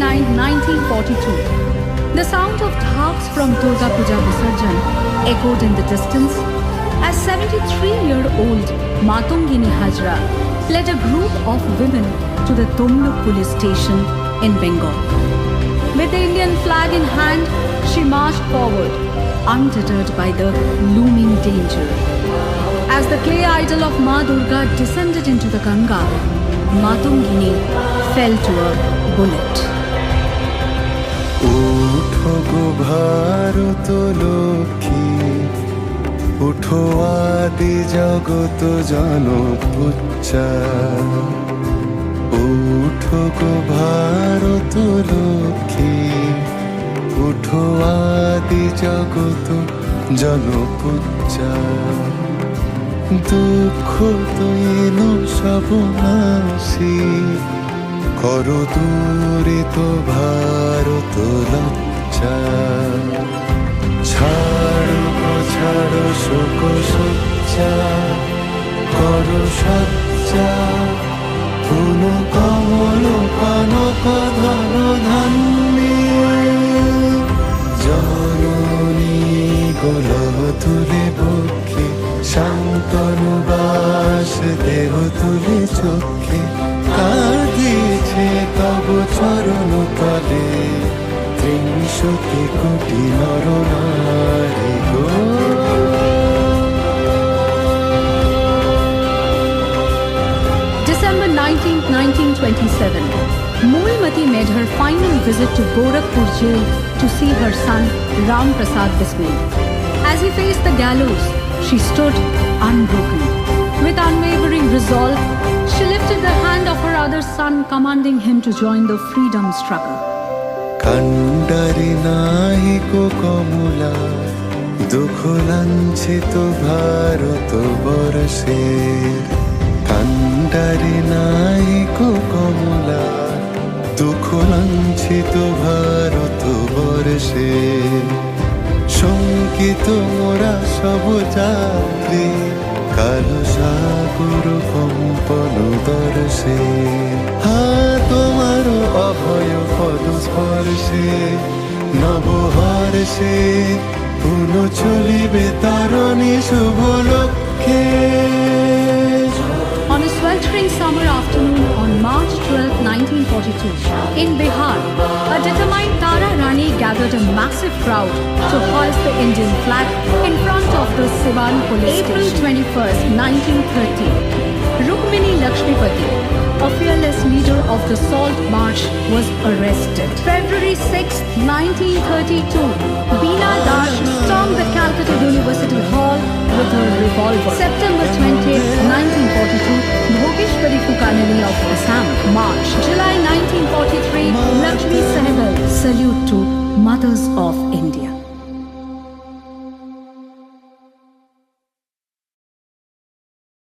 9, 1942. The sound of dhaaks from Durga Puja Visarjan echoed in the distance as 73-year-old Matungini Hajra led a group of women to the Tomluk police station in Bengal. With the Indian flag in hand, she marched forward, undeterred by the looming danger. As the clay idol of Ma Durga descended into the Ganga, Matungini fell to a bullet. উঠো গো ভারত লক্ষ্মী, উঠো আদি জগত জনপুচ্চা। উঠো গো ভারত লক্ষ্মী, উঠো আদি জগত জনপুচ্চা। দুঃখ তৈল সব নাশি, করো দূরিত ভারত লজ্জা। ছাড়ো গো ছাড়ো শোক সজ্জা, করো সজ্জা। ফুল কমল কনক ধন ধান্যে, জননী গোলহ তুলে বক্ষে, শান্তনু বাস দেহ তুলে চক্ষে। কাঁদিছে তব চরণ তলে, ৩০০ কোটি নর নারী গো। December 19, 1927, Moolmati made her final visit to Gorakhpur jail to see her son Ram Prasad Bismil. As he faced the gallows, she stood unbroken. With unwavering resolve, she lifted the hand of her other son, commanding him to join the freedom struggle. কান্ডারি নাহিকো কমলা, দুঃখ লাঞ্ছিত ভারত বর্ষের। কান্ডারি নাহিকো কমলা, দুঃখ লাঞ্ছিত ভারত বর্ষের। শঙ্কিত মোরা সব যাত্রী, কালো সাগর কম্পন দর্শে। তোমার অভয় পদ স্পর্শে, নবহর্ষে পুন চলিবে তরণী শুভ লক্ষ্যে। On a sweltering summer afternoon on March 12, 1942, in Bihar, a determined Tara Rani gathered a massive crowd to hoist the Indian flag in front of the Siwan police station. April 21st, 1930, Rukmini Lakshmipati, a fearless leader of the Salt March, was arrested. February 6, 1932, Beena Dash stormed the Calcutta University Hall with her revolver. September 20, 1942, Bhogeshwari Phukanini of Assam. March. July 1943, Lakshmi Sehgal. Salute to Mothers of India.